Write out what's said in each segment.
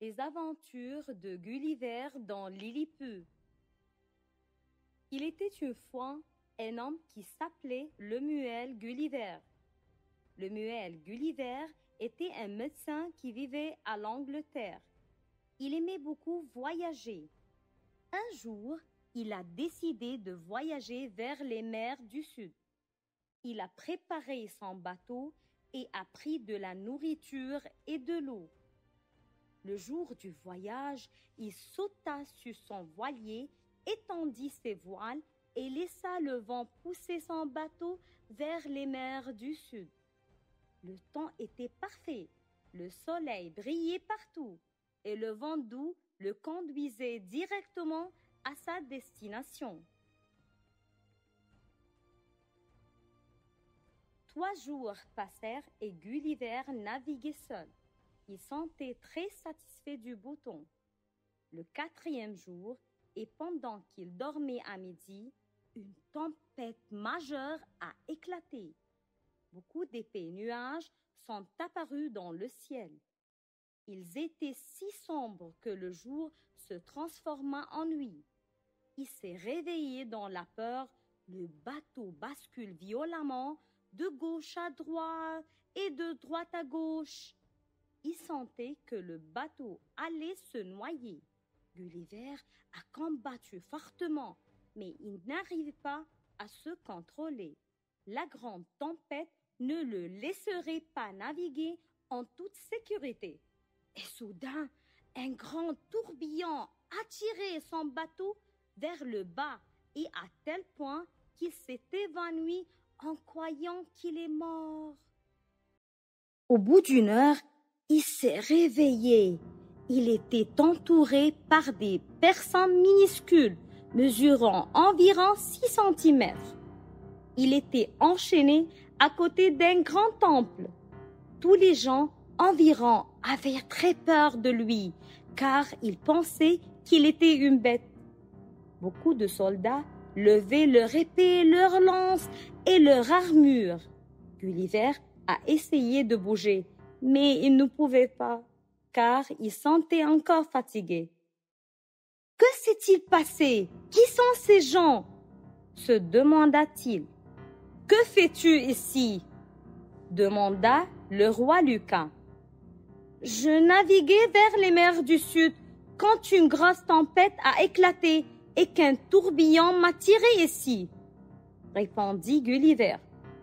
Les aventures de Gulliver dans Lilliput. Il était une fois un homme qui s'appelait Lemuel Gulliver. Lemuel Gulliver était un médecin qui vivait à l'Angleterre. Il aimait beaucoup voyager. Un jour, il a décidé de voyager vers les mers du Sud. Il a préparé son bateau et a pris de la nourriture et de l'eau. Le jour du voyage, il sauta sur son voilier, étendit ses voiles et laissa le vent pousser son bateau vers les mers du Sud. Le temps était parfait, le soleil brillait partout et le vent doux le conduisait directement à sa destination. 3 jours passèrent et Gulliver naviguait seul. Il sentait très satisfait du beau temps. Le 4e jour, et pendant qu'il dormait à midi, une tempête majeure a éclaté. Beaucoup d'épais nuages sont apparus dans le ciel. Ils étaient si sombres que le jour se transforma en nuit. Il s'est réveillé dans la peur. Le bateau bascule violemment de gauche à droite et de droite à gauche. Il sentait que le bateau allait se noyer. Gulliver a combattu fortement, mais il n'arrivait pas à se contrôler. La grande tempête ne le laisserait pas naviguer en toute sécurité. Et soudain, un grand tourbillon attirait son bateau vers le bas et à tel point qu'il s'est évanoui en croyant qu'il est mort. Au bout d'une heure, il s'est réveillé. Il était entouré par des persans minuscules, mesurant environ 6 cm. Il était enchaîné à côté d'un grand temple. Tous les gens environ avaient très peur de lui, car ils pensaient qu'il était une bête. Beaucoup de soldats levaient leurs épées, leurs lances et leur armure. Gulliver a essayé de bouger, mais il ne pouvait pas, car il sentait encore fatigué. « Que s'est-il passé? Qui sont ces gens ?» se demanda-t-il. « Que fais-tu ici ?» demanda le roi Lucas. « Je naviguais vers les mers du Sud quand une grosse tempête a éclaté et qu'un tourbillon m'a tiré ici, » répondit Gulliver.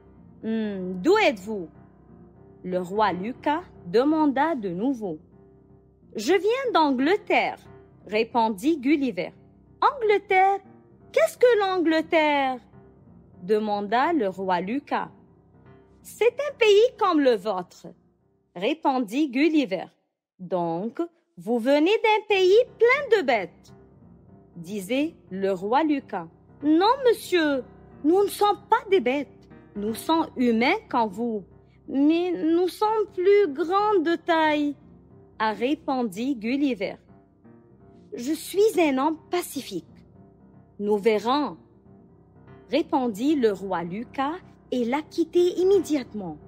« D'où êtes-vous » le roi Lucas demanda de nouveau. « Je viens d'Angleterre, » répondit Gulliver. « Angleterre? Qu'est-ce que l'Angleterre » demanda le roi Lucas. « C'est un pays comme le vôtre, » répondit Gulliver. « Donc, vous venez d'un pays plein de bêtes, » disait le roi Lucas. « Non, monsieur, nous ne sommes pas des bêtes, nous sommes humains comme vous, mais nous sommes plus grands de taille, » a répondu Gulliver. « Je suis un homme pacifique. »« Nous verrons, » répondit le roi Lucas et l'a quitté immédiatement.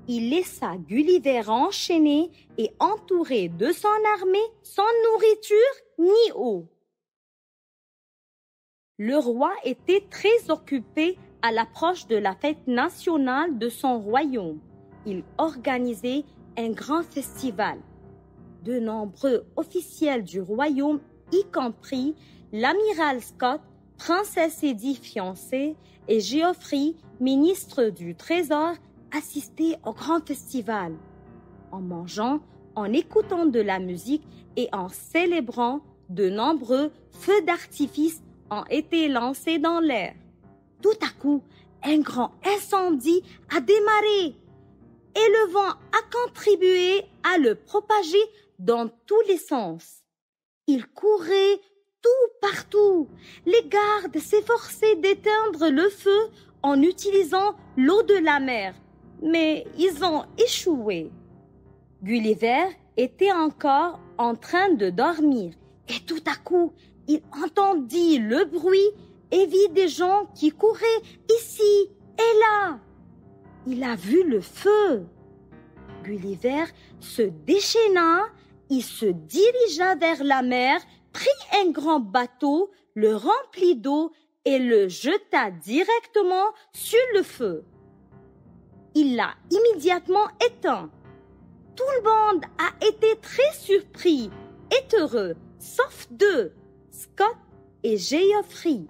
Il laissa Gulliver enchaîné et entouré de son armée sans nourriture ni eau. Le roi était très occupé à l'approche de la fête nationale de son royaume. Il organisait un grand festival. De nombreux officiels du royaume, y compris l'amiral Scott, princesse Edith fiancée, et Geoffrey, ministre du Trésor, assistaient au grand festival. En mangeant, en écoutant de la musique et en célébrant, de nombreux feux d'artifice ont été lancés dans l'air. Tout à coup, un grand incendie a démarré et le vent a contribué à le propager dans tous les sens. Il courait tout partout. Les gardes s'efforçaient d'éteindre le feu en utilisant l'eau de la mer, mais ils ont échoué. Gulliver était encore en train de dormir et tout à coup, il entendit le bruit et vit des gens qui couraient ici et là. Il a vu le feu. Gulliver se déchaîna il se dirigea vers la mer, prit un grand bateau, le remplit d'eau et le jeta directement sur le feu. Il l'a immédiatement éteint. Tout le monde a été très surpris et heureux, sauf deux, Scott et Geoffrey,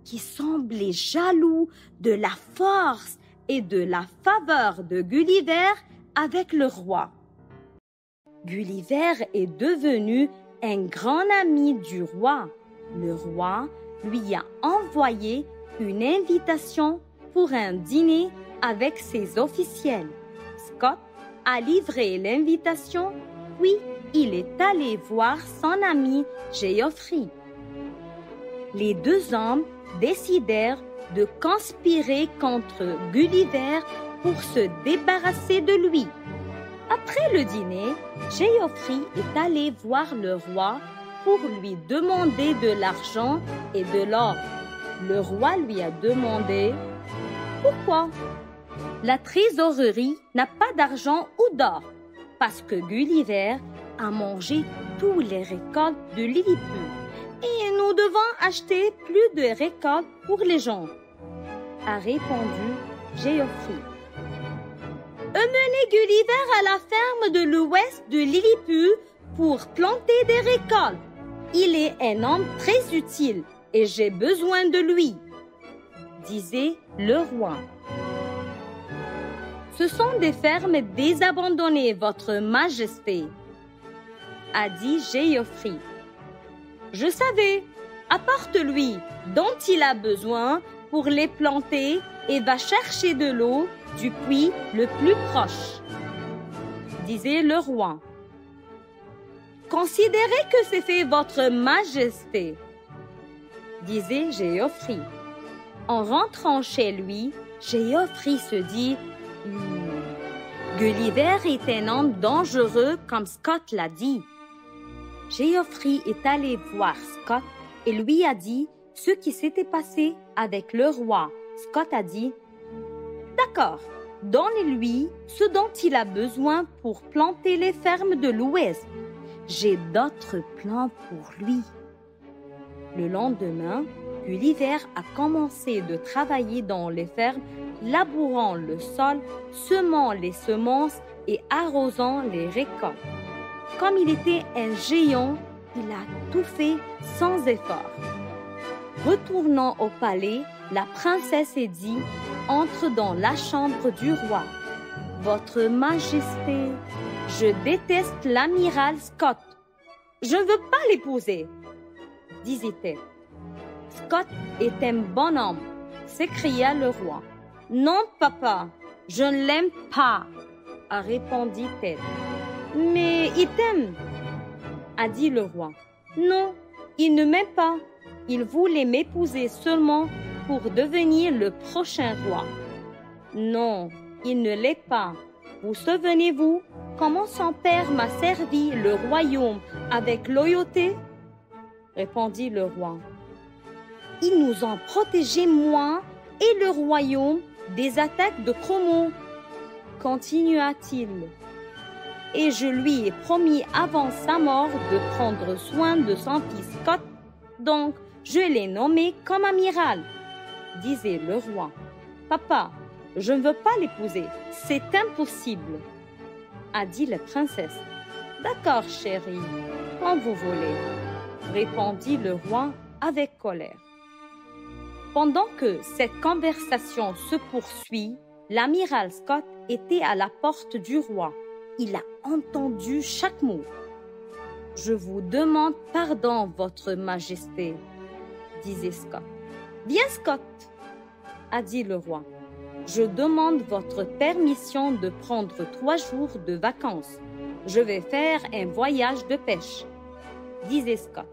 qui semblaient jaloux de la force et de la faveur de Gulliver avec le roi. Gulliver est devenu un grand ami du roi. Le roi lui a envoyé une invitation pour un dîner avec ses officiels. Scott a livré l'invitation, puis il est allé voir son ami Geoffrey. Les deux hommes décidèrent de conspirer contre Gulliver pour se débarrasser de lui. Après le dîner, Geoffrey est allé voir le roi pour lui demander de l'argent et de l'or. Le roi lui a demandé « Pourquoi ?» La trésorerie n'a pas d'argent ou d'or, parce que Gulliver a mangé toutes les récoltes de Lilliput et nous devons acheter plus de récoltes pour les gens, a répondu Geoffrey. Emmenez Gulliver à la ferme de l'ouest de Lilliput pour planter des récoltes. Il est un homme très utile et j'ai besoin de lui, disait le roi. Ce sont des fermes désabandonnées, Votre Majesté, a dit Geoffrey. Je savais, apporte-lui dont il a besoin pour les planter et va chercher de l'eau du puits le plus proche, disait le roi. Considérez que c'est fait, Votre Majesté, disait Geoffrey. En rentrant chez lui, Geoffrey se dit Gulliver est un homme dangereux comme Scott l'a dit. Geoffrey est allé voir Scott et lui a dit ce qui s'était passé avec le roi. Scott a dit « D'accord, donne-lui ce dont il a besoin pour planter les fermes de l'Ouest. J'ai d'autres plans pour lui. » Le lendemain, Gulliver a commencé de travailler dans les fermes, labourant le sol, semant les semences et arrosant les récoltes. Comme il était un géant, il a tout fait sans effort. Retournant au palais, la princesse a dit « Entre dans la chambre du roi. Votre Majesté, je déteste l'amiral Scott. Je ne veux pas l'épouser, disait-elle. Scott est un bon homme, s'écria le roi. Non, papa, je ne l'aime pas, répondit-elle. Mais il t'aime, a dit le roi. Non, il ne m'aime pas. Il voulait m'épouser seulement pour devenir le prochain roi. Non, il ne l'est pas. Vous souvenez-vous comment son père m'a servi le royaume avec loyauté? Répondit le roi. Ils nous ont protégés, moi et le royaume, des attaques de Cromo, continua-t-il. Et je lui ai promis avant sa mort de prendre soin de son fils Scott, donc je l'ai nommé comme amiral, disait le roi. Papa, je ne veux pas l'épouser, c'est impossible, a dit la princesse. D'accord, chérie, quand vous voulez, répondit le roi avec colère. Pendant que cette conversation se poursuit, l'amiral Scott était à la porte du roi. Il a entendu chaque mot. « Je vous demande pardon, Votre Majesté, » disait Scott. « Viens, Scott, » a dit le roi. « Je demande votre permission de prendre 3 jours de vacances. Je vais faire un voyage de pêche, » disait Scott.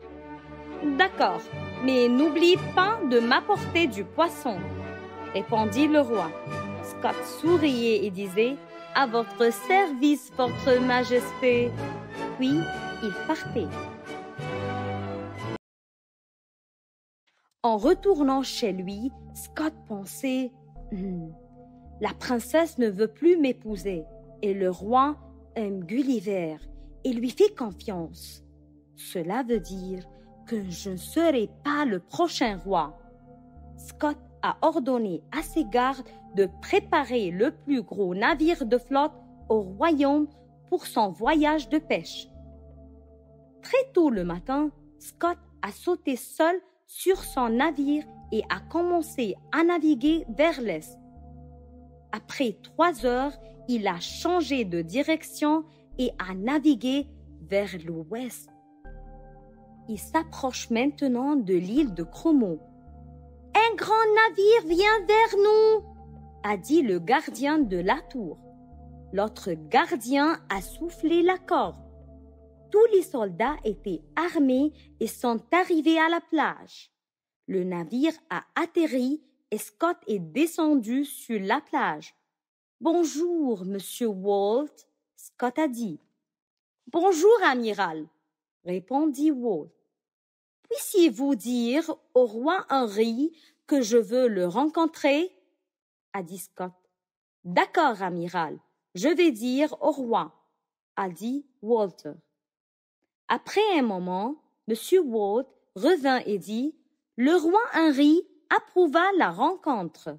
« D'accord, mais n'oublie pas de m'apporter du poisson, » répondit le roi. Scott souriait et disait « À votre service, Votre Majesté », puis il partait. En retournant chez lui, Scott pensait « La princesse ne veut plus m'épouser et le roi aime Gulliver. et lui fait confiance. Cela veut dire que je ne serai pas le prochain roi. Scott a ordonné à ses gardes de préparer le plus gros navire de flotte au royaume pour son voyage de pêche. Très tôt le matin, Scott a sauté seul sur son navire et a commencé à naviguer vers l'est. Après 3 heures, il a changé de direction et a navigué vers l'ouest. Il s'approche maintenant de l'île de Cromo. « Un grand navire vient vers nous !» a dit le gardien de la tour. L'autre gardien a soufflé la corde. Tous les soldats étaient armés et sont arrivés à la plage. Le navire a atterri et Scott est descendu sur la plage. « Bonjour, monsieur Walt », Scott a dit. « Bonjour, amiral », répondit Walt. « Puissiez-vous dire au roi Henry que je veux le rencontrer ?» a dit Scott. « D'accord, amiral, je vais dire au roi », a dit Walter. Après un moment, monsieur Walt revint et dit « Le roi Henry approuva la rencontre. »«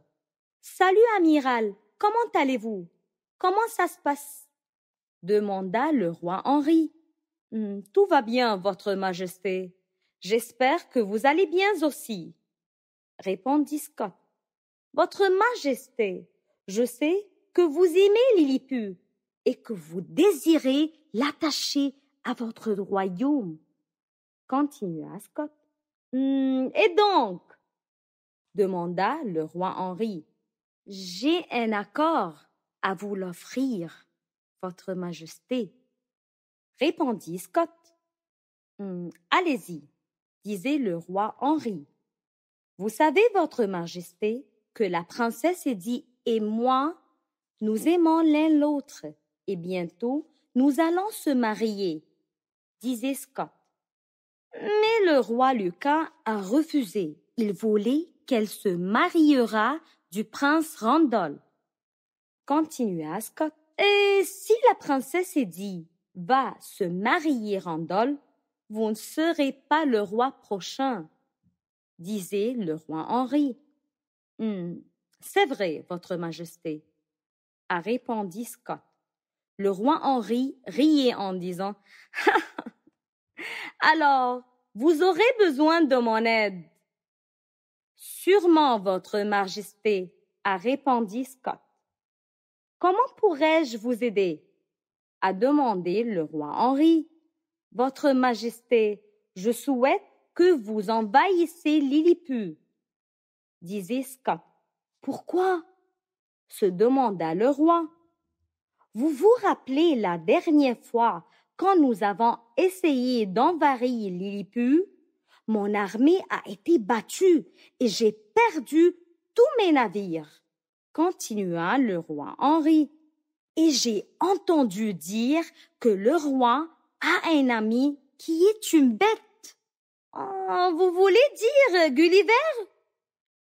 Salut, amiral, comment allez-vous? Comment ça se passe ?» demanda le roi Henry. « Tout va bien, votre majesté. J'espère que vous allez bien aussi, » répondit Scott. « Votre majesté, je sais que vous aimez Lilliput et que vous désirez l'attacher à votre royaume, » continua Scott. « Et donc ?» demanda le roi Henry. « J'ai un accord à vous l'offrir, votre majesté, » répondit Scott. « Allez-y, » disait le roi Henry. « Vous savez, votre majesté, que la princesse Eddie et moi, nous aimons l'un l'autre, et bientôt nous allons se marier, » disait Scott. Mais le roi Lucas a refusé. Il voulait qu'elle se mariera du prince Randall. Continua Scott. « Et si la princesse Eddie va se marier Randall, vous ne serez pas le roi prochain, » disait le roi Henry. « C'est vrai, votre majesté, » a répondu Scott. Le roi Henry riait en disant « Alors, vous aurez besoin de mon aide. »« Sûrement, votre majesté, » a répondu Scott. « Comment pourrais-je vous aider ?» a demandé le roi Henry. « Votre majesté, je souhaite que vous envahissiez Lilliput, » disait Scott. « Pourquoi ?» se demanda le roi. « Vous vous rappelez la dernière fois quand nous avons essayé d'envahir Lilliput? Mon armée a été battue et j'ai perdu tous mes navires, » continua le roi Henry. « Et j'ai entendu dire que le roi a un ami qui est une bête. »« Oh, vous voulez dire Gulliver ? » ?»«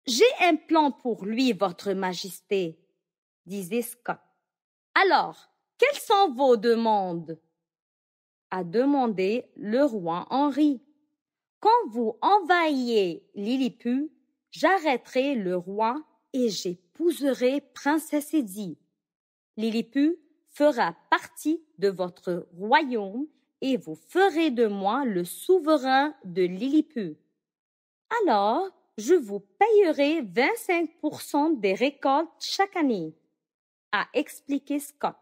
J'ai un plan pour lui, votre majesté, » disait Scott. « Alors, quelles sont vos demandes ?» a demandé le roi Henry. « Quand vous envahirez Lilliput, j'arrêterai le roi et j'épouserai princesse Eddie. Lilliput fera partie de votre royaume et vous ferez de moi le souverain de Lilliput. Alors, je vous payerai 25% des récoltes chaque année, » a expliqué Scott.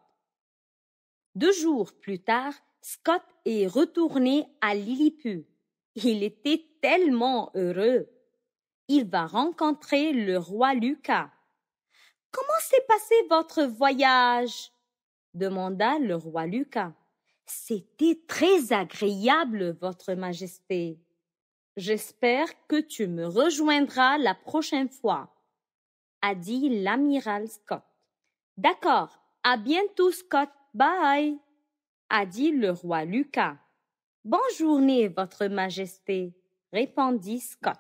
2 jours plus tard, Scott est retourné à Lilliput. Il était tellement heureux. Il va rencontrer le roi Lucas. « Comment s'est passé votre voyage ?» demanda le roi Lucas. « C'était très agréable, votre majesté. J'espère que tu me rejoindras la prochaine fois, » a dit l'amiral Scott. « D'accord, à bientôt Scott, bye, » a dit le roi Lucas. « Bonne journée, votre majesté, » répondit Scott.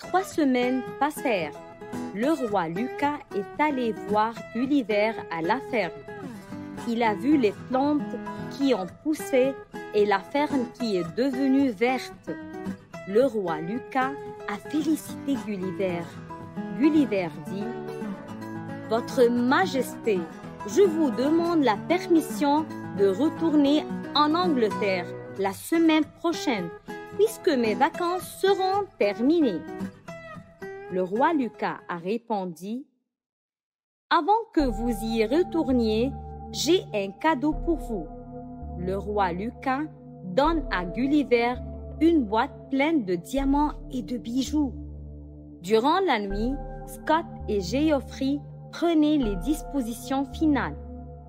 3 semaines passèrent. Le roi Lucas est allé voir Gulliver à la ferme. Il a vu les plantes qui ont poussé et la ferme qui est devenue verte. Le roi Lucas a félicité Gulliver. Gulliver dit « Votre Majesté, je vous demande la permission de retourner en Angleterre la semaine prochaine, puisque mes vacances seront terminées. » Le roi Lucas a répondu « Avant que vous y retourniez, j'ai un cadeau pour vous. » Le roi Lucas donne à Gulliver une boîte pleine de diamants et de bijoux. Durant la nuit, Scott et Geoffrey prenaient les dispositions finales.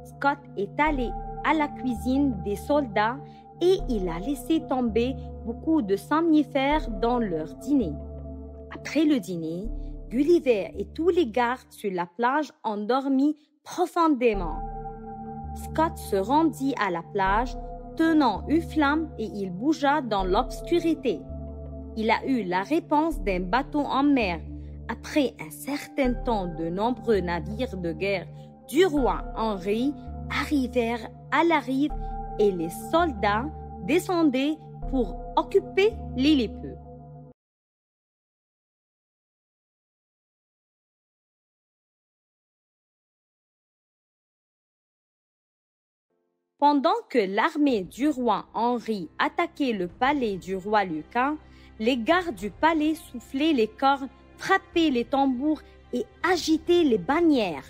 Scott est allé à la cuisine des soldats et il a laissé tomber beaucoup de somnifères dans leur dîner. Après le dîner, Gulliver et tous les gardes sur la plage ont dormi profondément. Scott se rendit à la plage, tenant une flamme et il bougea dans l'obscurité. Il a eu la réponse d'un bateau en mer. Après un certain temps, de nombreux navires de guerre du roi Henri arrivèrent à la rive et les soldats descendaient pour occuper Lilliput. Pendant que l'armée du roi Henri attaquait le palais du roi Lucas, les gardes du palais soufflaient les cornes, frappaient les tambours et agitaient les bannières.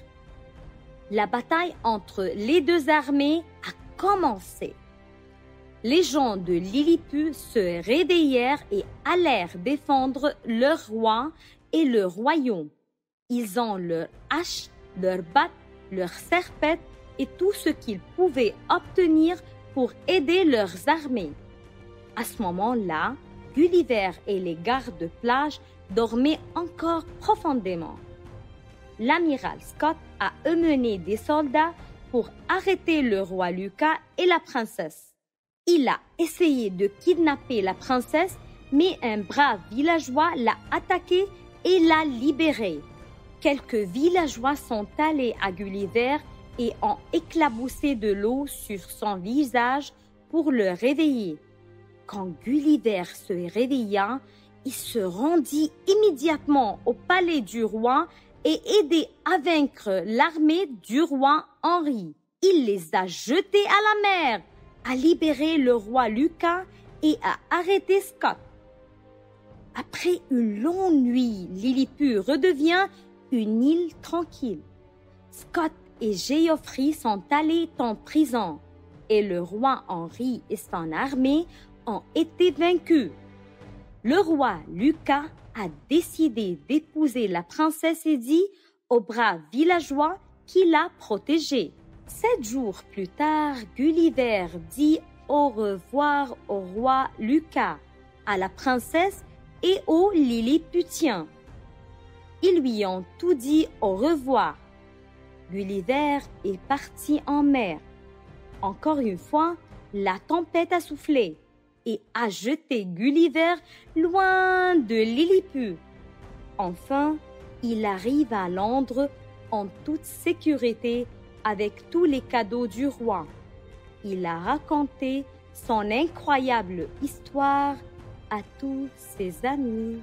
La bataille entre les deux armées a commencé. Les gens de Lilliput se réveillèrent et allèrent défendre leur roi et le royaume. Ils ont leurs haches, leurs battes, leurs serpettes et tout ce qu'ils pouvaient obtenir pour aider leurs armées. À ce moment-là, Gulliver et les gardes de plage dormaient encore profondément. L'amiral Scott a emmené des soldats pour arrêter le roi Lucas et la princesse. Il a essayé de kidnapper la princesse, mais un brave villageois l'a attaqué et l'a libérée. Quelques villageois sont allés à Gulliver et ont éclaboussé de l'eau sur son visage pour le réveiller. Quand Gulliver se réveilla, il se rendit immédiatement au palais du roi et aida à vaincre l'armée du roi Henri. Il les a jetés à la mer, a libéré le roi Lucas et a arrêté Scott. Après une longue nuit, Lilliput redevient une île tranquille. Scott et Geoffrey sont allés en prison et le roi Henri et son armée ont été vaincus. Le roi Lucas a décidé d'épouser la princesse et dit au brave villageois qui l'a protégée. 7 jours plus tard, Gulliver dit au revoir au roi Lucas, à la princesse et aux Lilliputiens. Ils lui ont tout dit au revoir. Gulliver est parti en mer. Encore une fois, la tempête a soufflé et a jeté Gulliver loin de Lilliput. Enfin, il arrive à Londres en toute sécurité avec tous les cadeaux du roi. Il a raconté son incroyable histoire à tous ses amis.